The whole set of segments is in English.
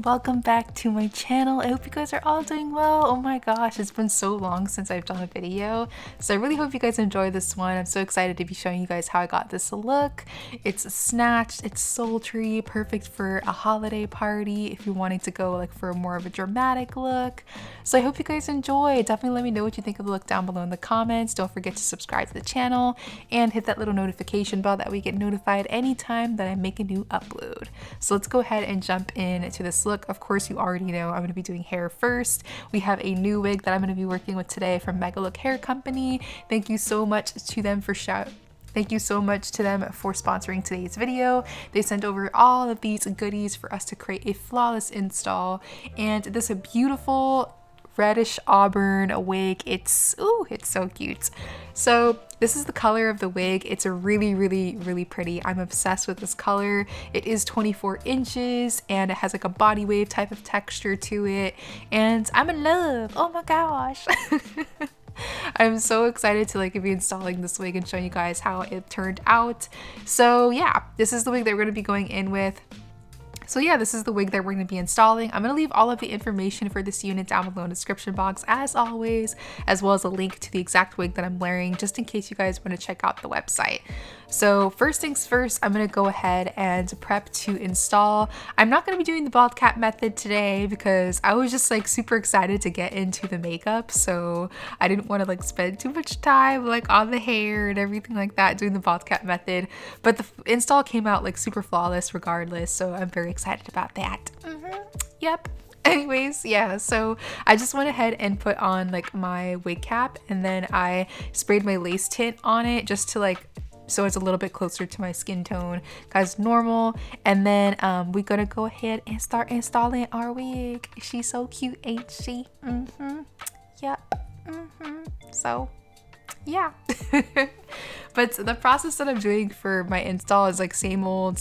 welcome back to my channel. I hope you guys are all doing well. Oh my gosh, it's been so long since I've done a video, so I really hope you guys enjoy this one. I'm so excited to be showing you guys how I got this look. It's snatched, it's sultry, perfect for a holiday party if you're wanting to go like for more of a dramatic look. So I hope you guys enjoy. Definitely let me know what you think of the look down below in the comments. Don't forget to subscribe to the channel and hit that little notification bell that we get notified anytime that I make a new upload. So let's go ahead and jump into this look. Of course, you already know I'm going to be doing hair first. We have a new wig that I'm going to be working with today from Megalook Hair Company. Thank you so much to them for sponsoring today's video. They sent over all of these goodies for us to create a flawless install, and this is a beautiful reddish auburn wig. It's so cute. So this is the color of the wig. It's a really pretty. I'm obsessed with this color. It is 24 inches and it has like a body wave type of texture to it, and I'm in love. Oh my gosh. I'm so excited to like be installing this wig and showing you guys how it turned out. So yeah, this is the wig that we're going to be going in with. So yeah, this is the wig that we're going to be installing. I'm going to leave all of the information for this unit down below in the description box as always, as well as a link to the exact wig that I'm wearing, just in case you guys want to check out the website. So first things first, I'm going to go ahead and prep to install. I'm not going to be doing the bald cap method today because I was just like super excited to get into the makeup, so I didn't want to like spend too much time like on the hair and everything like that doing the bald cap method. But the install came out like super flawless regardless, so I'm very excited about that. Yep. Anyways, yeah, so I just went ahead and put on like my wig cap, and then I sprayed my lace tint on it just to like so it's a little bit closer to my skin tone as normal. And then we're gonna go ahead and start installing our wig. She's so cute, ain't she? Yep. So yeah. But the process that I'm doing for my install is like same old.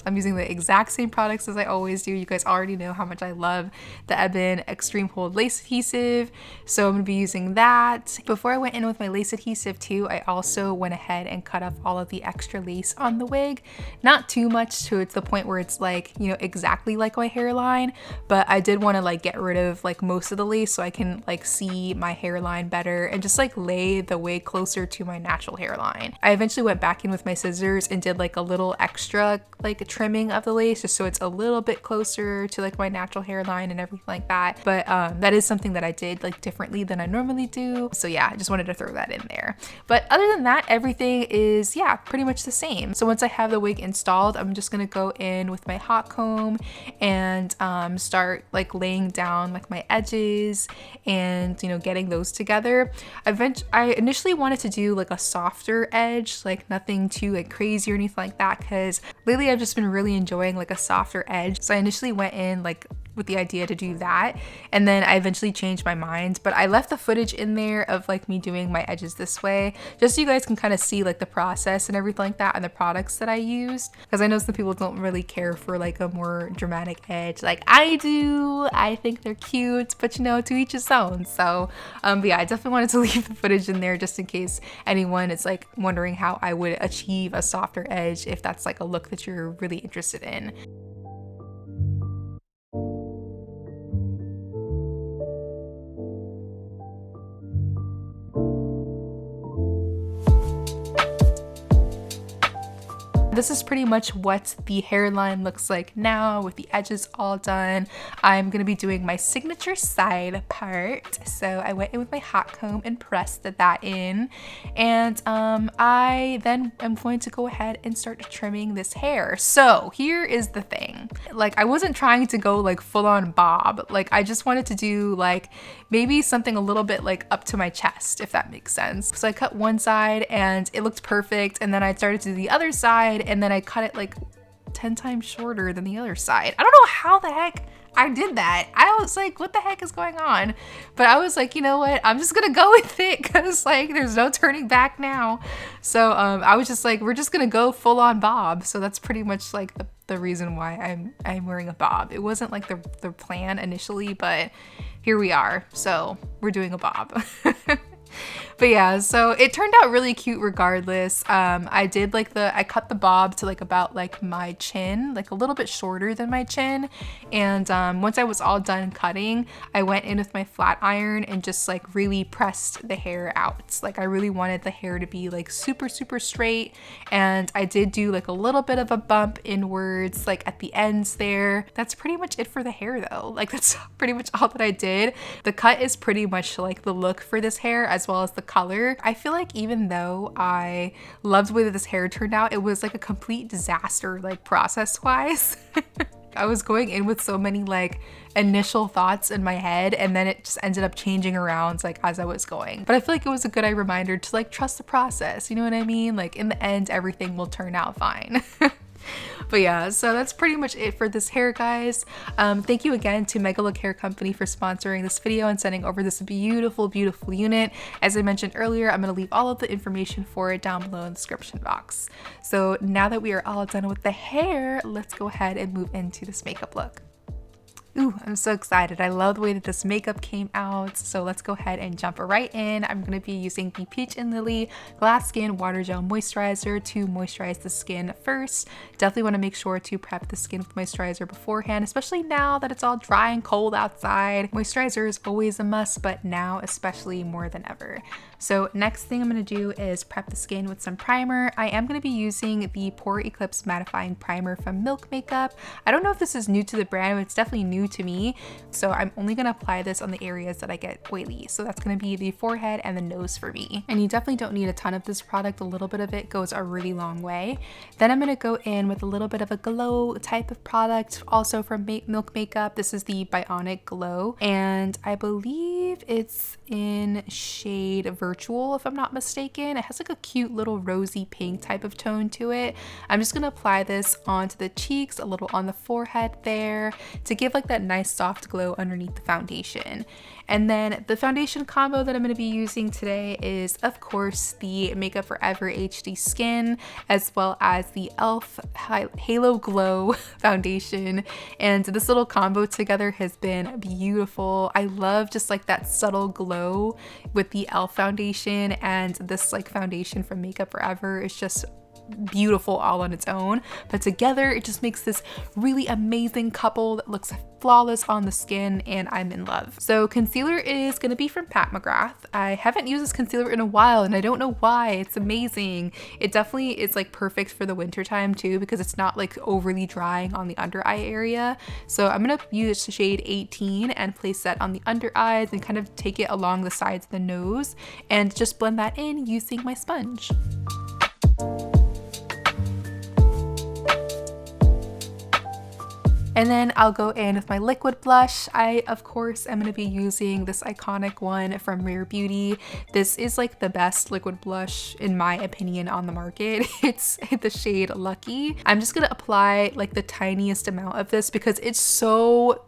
I'm using the exact same products as I always do. You guys already know how much I love the Ebin Extreme Hold Lace Adhesive, so I'm going to be using that. Before I went in with my lace adhesive too, I also went ahead and cut off all of the extra lace on the wig. Not too much to the point where it's like, you know, exactly like my hairline, but I did want to like get rid of like most of the lace so I can like see my hairline better and just like lay the wig closer to my natural hairline. I eventually went back in with my scissors and did like a little extra like trimming of the lace just so it's a little bit closer to like my natural hairline and everything like that. But that is something that I did like differently than I normally do. So yeah, I just wanted to throw that in there. But other than that, everything is, yeah, pretty much the same. So once I have the wig installed, I'm just gonna go in with my hot comb and start like laying down like my edges and, you know, getting those together. I initially wanted to do like a softer edge, like nothing too like crazy or anything like that, because lately I've just been really enjoying like a softer edge. So I initially went in like with the idea to do that, and then I eventually changed my mind, but I left the footage in there of like me doing my edges this way just so you guys can kind of see like the process and everything like that and the products that I used, because I know some people don't really care for like a more dramatic edge like I do. I think they're cute, but you know, to each his own. So but yeah, I definitely wanted to leave the footage in there just in case anyone is like wondering how I would achieve a softer edge if that's like a look that you're really interested in. This is pretty much what the hairline looks like now with the edges all done. I'm gonna be doing my signature side part. So I went in with my hot comb and pressed that in. And I then am going to go ahead and start trimming this hair. So here is the thing. Like, I wasn't trying to go like full on bob. Like, I just wanted to do like maybe something a little bit like up to my chest, if that makes sense. So I cut one side and it looked perfect. And then I started to do the other side, and then I cut it like 10 times shorter than the other side. I don't know how the heck I did that. I was like, what the heck is going on? But I was like, you know what? I'm just gonna go with it because like there's no turning back now. So I was just like, we're just gonna go full on bob. So that's pretty much like the reason why I'm wearing a bob. It wasn't like the plan initially, but here we are. So we're doing a bob. But yeah, so it turned out really cute regardless. I did like I cut the bob to like about like my chin, like a little bit shorter than my chin. And once I was all done cutting, I went in with my flat iron and just like really pressed the hair out. Like I really wanted the hair to be like super, super straight. And I did do like a little bit of a bump inwards, like at the ends there. That's pretty much it for the hair though. Like that's pretty much all that I did. The cut is pretty much like the look for this hair as well as the color. I feel like even though I loved the way that this hair turned out, it was like a complete disaster, like process wise. I was going in with so many like initial thoughts in my head, and then it just ended up changing around like as I was going. But I feel like it was a good reminder to like trust the process. You know what I mean? Like in the end, everything will turn out fine. But yeah, so that's pretty much it for this hair, guys. Thank you again to Megalook Hair Company for sponsoring this video and sending over this beautiful, beautiful unit. As I mentioned earlier, I'm going to leave all of the information for it down below in the description box. So now that we are all done with the hair, let's go ahead and move into this makeup look. Ooh, I'm so excited. I love the way that this makeup came out. So let's go ahead and jump right in. I'm going to be using the Peach and Lily Glass Skin Water Gel Moisturizer to moisturize the skin first. Definitely want to make sure to prep the skin with moisturizer beforehand, especially now that it's all dry and cold outside. Moisturizer is always a must, but now especially more than ever. So next thing I'm going to do is prep the skin with some primer. I am going to be using the Pore Eclipse Mattifying Primer from Milk Makeup. I don't know if this is new to the brand, but it's definitely new to me. So I'm only going to apply this on the areas that I get oily. So that's going to be the forehead and the nose for me. And you definitely don't need a ton of this product. A little bit of it goes a really long way. Then I'm going to go in with a little bit of a glow type of product, also from Milk Makeup. This is the Bionic Glow, and I believe it's in shade Virtual, if I'm not mistaken. It has like a cute little rosy pink type of tone to it. I'm just going to apply this onto the cheeks, a little on the forehead there, to give like that nice soft glow underneath the foundation. And then the foundation combo that I'm going to be using today is, of course, the Makeup Forever HD Skin, as well as the e.l.f. Halo Glow foundation. And this little combo together has been beautiful. I love just like that subtle glow with the e.l.f. foundation, and this like foundation from Makeup Forever is just beautiful all on its own, but together it just makes this really amazing couple that looks flawless on the skin, and I'm in love. So concealer is going to be from Pat McGrath. I haven't used this concealer in a while, and I don't know why. It's amazing. It definitely is like perfect for the winter time too, because it's not like overly drying on the under eye area. So I'm going to use shade 18 and place that on the under eyes and kind of take it along the sides of the nose and just blend that in using my sponge. And then I'll go in with my liquid blush. I, of course, am going to be using this iconic one from Rare Beauty. This is like the best liquid blush, in my opinion, on the market. It's the shade Lucky. I'm just going to apply like the tiniest amount of this because it's so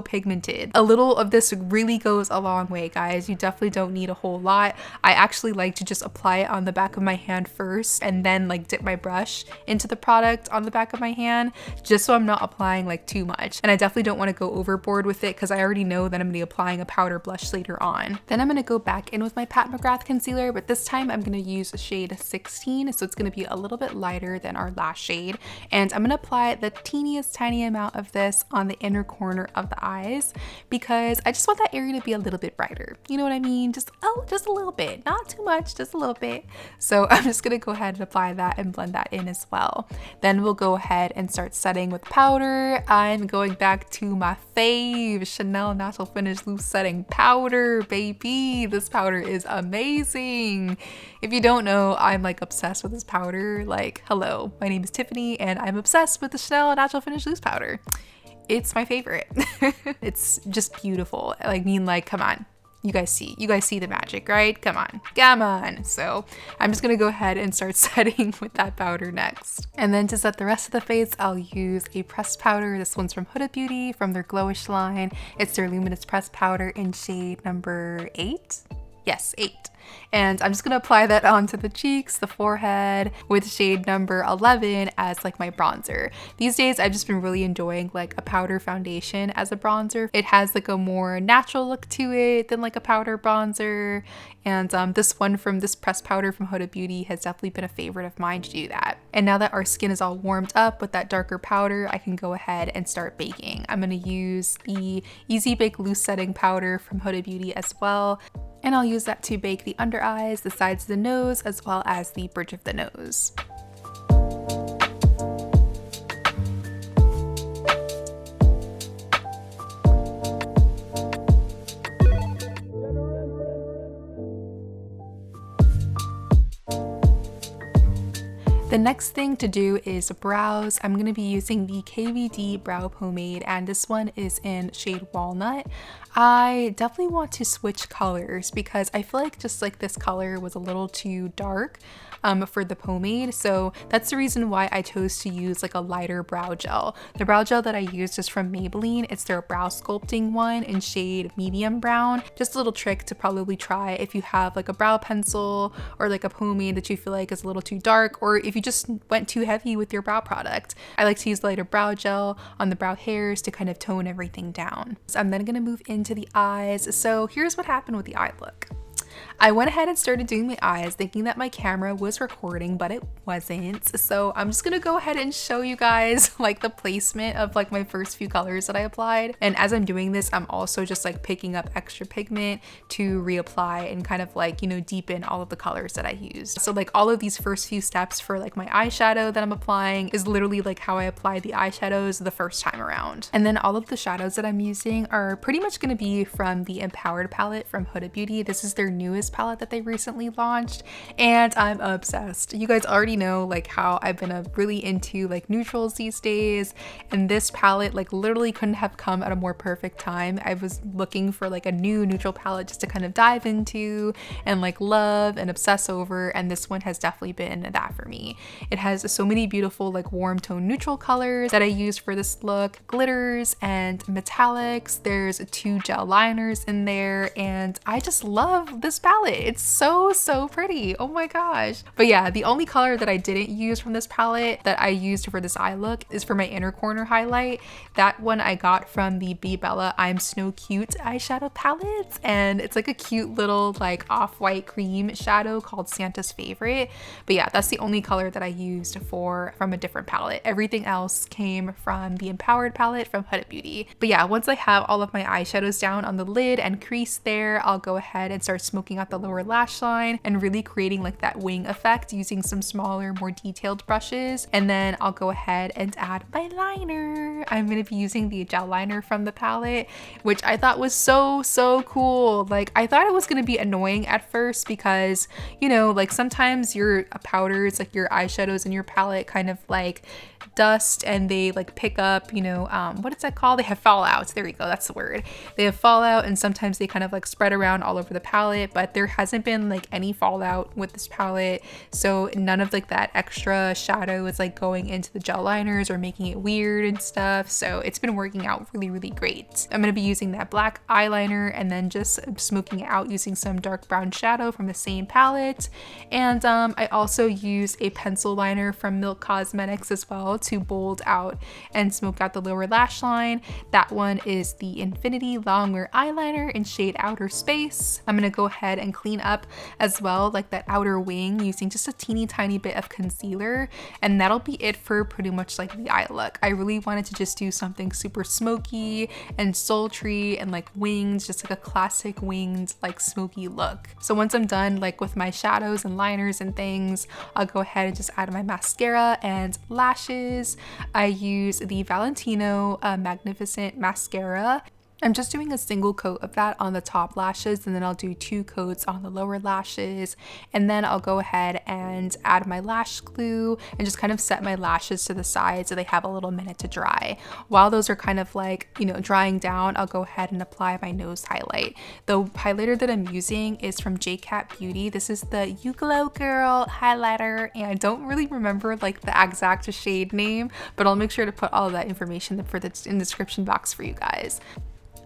pigmented. A little of this really goes a long way, guys. You definitely don't need a whole lot. I actually like to just apply it on the back of my hand first and then like dip my brush into the product on the back of my hand, just so I'm not applying like too much. And I definitely don't want to go overboard with it because I already know that I'm going to be applying a powder blush later on. Then I'm going to go back in with my Pat McGrath concealer, but this time I'm going to use shade 16, so it's going to be a little bit lighter than our last shade. And I'm going to apply the teeniest tiny amount of this on the inner corner of the eyes because I just want that area to be a little bit brighter. You know what I mean? Just a little bit, not too much, just a little bit. So I'm just going to go ahead and apply that and blend that in as well. Then we'll go ahead and start setting with powder. I'm going back to my fave, Chanel Natural Finish Loose Setting Powder, baby. This powder is amazing. If you don't know, I'm like obsessed with this powder. Like, hello, my name is Tiffany and I'm obsessed with the Chanel Natural Finish Loose Powder. It's my favorite. It's just beautiful. I mean, like, come on. You guys see the magic, right? Come on. So I'm just gonna go ahead and start setting with that powder next. And then to set the rest of the face, I'll use a pressed powder. This one's from Huda Beauty from their Glowish line. It's their Luminous Pressed Powder in shade number 8. Yes, 8. And I'm just gonna apply that onto the cheeks, the forehead, with shade number 11 as like my bronzer. These days I've just been really enjoying like a powder foundation as a bronzer. It has like a more natural look to it than like a powder bronzer. And this one from this pressed powder from Huda Beauty has definitely been a favorite of mine to do that. And now that our skin is all warmed up with that darker powder, I can go ahead and start baking. I'm gonna use the Easy Bake Loose Setting Powder from Huda Beauty as well. And I'll use that to bake the under eyes, the sides of the nose, as well as the bridge of the nose. The next thing to do is brows. I'm going to be using the KVD brow pomade, and this one is in shade Walnut. I definitely want to switch colors because I feel like just like this color was a little too dark for the pomade, so that's the reason why I chose to use like a lighter brow gel. The brow gel that I used is from Maybelline. It's their brow sculpting one in shade medium brown. Just a little trick to probably try if you have like a brow pencil or like a pomade that you feel like is a little too dark, or if you just went too heavy with your brow product. I like to use lighter brow gel on the brow hairs to kind of tone everything down. So I'm then gonna move into the eyes. So here's what happened with the eye look. I went ahead and started doing my eyes thinking that my camera was recording, but it wasn't. So I'm just gonna go ahead and show you guys like the placement of like my first few colors that I applied. And as I'm doing this, I'm also just like picking up extra pigment to reapply and kind of like, you know, deepen all of the colors that I used. So like all of these first few steps for like my eyeshadow that I'm applying is literally like how I apply the eyeshadows the first time around. And then all of the shadows that I'm using are pretty much gonna be from the Empowered palette from Huda Beauty. This is their newest palette that they recently launched, and I'm obsessed. You guys already know like how I've been really into like neutrals these days, and this palette like literally couldn't have come at a more perfect time. I was looking for like a new neutral palette just to kind of dive into and like love and obsess over, and this one has definitely been that for me. It has so many beautiful like warm tone neutral colors that I used for this look, glitters and metallics. There's 2 gel liners in there, and I just love this palette. It's so pretty. Oh my gosh. But yeah, the only color that I didn't use from this palette that I used for this eye look is for my inner corner highlight. That one I got from the Be Bella I'm Snow Cute eyeshadow palette, and it's like a cute little like off-white cream shadow called Santa's Favorite. But yeah, that's the only color that I used from a different palette. Everything else came from the Empowered palette from Huda Beauty. But yeah, once I have all of my eyeshadows down on the lid and crease there, I'll go ahead and start smoking out the lower lash line and really creating like that wing effect using some smaller, more detailed brushes. And then I'll go ahead and add my liner. I'm going to be using the gel liner from the palette, which I thought was so cool. Like I thought it was going to be annoying at first because, you know, like sometimes your powders, like your eyeshadows in your palette kind of like dust and they like pick up, you know, what is that called? They have fallouts. There we go. That's the word. They have fallout, and sometimes they kind of like spread around all over the palette, but there hasn't been like any fallout with this palette. So none of like that extra shadow is like going into the gel liners or making it weird and stuff. So it's been working out really great. I'm going to be using that black eyeliner and then just smoking it out using some dark brown shadow from the same palette. And I also use a pencil liner from Milk Cosmetics as well to bold out and smoke out the lower lash line. That one is the Infinity Longwear eyeliner in shade Outer Space. I'm gonna go ahead and clean up as well like that outer wing using just a teeny tiny bit of concealer, and that'll be it for pretty much like the eye look. I really wanted to just do something super smoky and sultry and like wings, just like a classic winged like smoky look. So once I'm done like with my shadows and liners and things, I'll go ahead and just add my mascara and lashes. I use the Valentino Magnificent Mascara. I'm just doing a single coat of that on the top lashes, and then I'll do 2 coats on the lower lashes, and then I'll go ahead and add my lash glue and just kind of set my lashes to the side so they have a little minute to dry. While those are kind of like, you know, drying down, I'll go ahead and apply my nose highlight. The highlighter that I'm using is from JCat Beauty. This is the You Glow Girl highlighter, and I don't really remember like the exact shade name, but I'll make sure to put all of that information in the description box for you guys.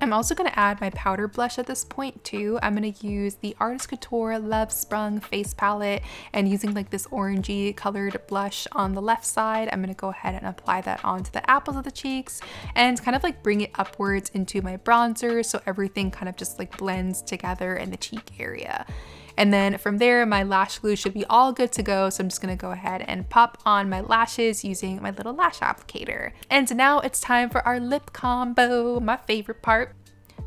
I'm also going to add my powder blush at this point too. I'm going to use the Artist Couture Love Sprung face palette, and using like this orangey colored blush on the left side, I'm going to go ahead and apply that onto the apples of the cheeks and kind of like bring it upwards into my bronzer so everything kind of just like blends together in the cheek area. And then from there, my lash glue should be all good to go. So I'm just gonna go ahead and pop on my lashes using my little lash applicator. And now it's time for our lip combo, my favorite part.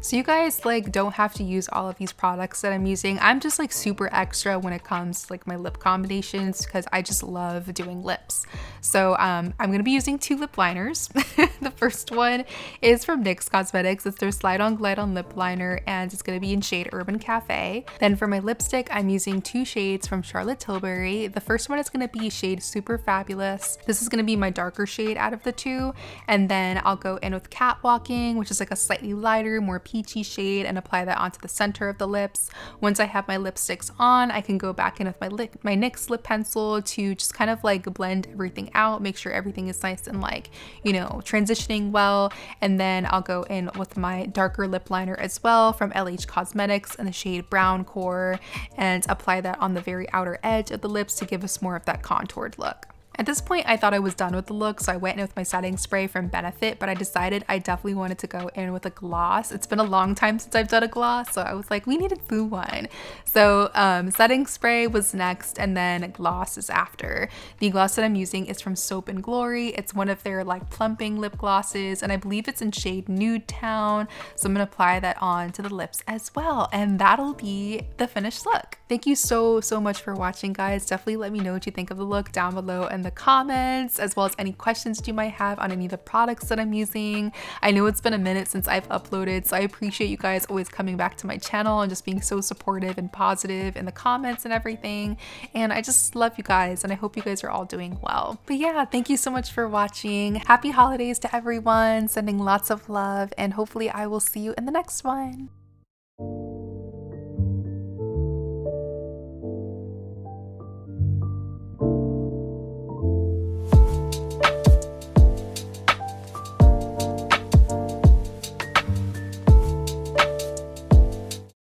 So you guys like don't have to use all of these products that I'm using. I'm just like super extra when it comes to like my lip combinations because I just love doing lips. So I'm gonna be using 2 lip liners. The first one is from NYX Cosmetics. It's their Slide On Glide On lip liner, and it's gonna be in shade Urban Cafe. Then for my lipstick, I'm using 2 shades from Charlotte Tilbury. The first one is gonna be shade Super Fabulous. This is gonna be my darker shade out of the 2. And then I'll go in with Catwalking, which is like a slightly lighter, more peachy shade, and apply that onto the center of the lips. Once I have my lipsticks on, I can go back in with my NYX lip pencil to just kind of like blend everything out, make sure everything is nice and like, you know, transitioning well. And then I'll go in with my darker lip liner as well from LH Cosmetics in the shade Brown Core, and apply that on the very outer edge of the lips to give us more of that contoured look. At this point, I thought I was done with the look, so I went in with my setting spray from Benefit, but I decided I definitely wanted to go in with a gloss. It's been a long time since I've done a gloss, so I was like, we need a blue one. So setting spray was next, and then gloss is after. The gloss that I'm using is from Soap and Glory. It's one of their like plumping lip glosses, and I believe it's in shade Nude Town. So I'm gonna apply that on to the lips as well, and that'll be the finished look. Thank you so much for watching, guys. Definitely let me know what you think of the look down below in the comments, as well as any questions you might have on any of the products that I'm using. I know it's been a minute since I've uploaded, so I appreciate you guys always coming back to my channel and just being so supportive and positive in the comments and everything. And I just love you guys, and I hope you guys are all doing well. But yeah, thank you so much for watching. Happy holidays to everyone, sending lots of love, and hopefully I will see you in the next one.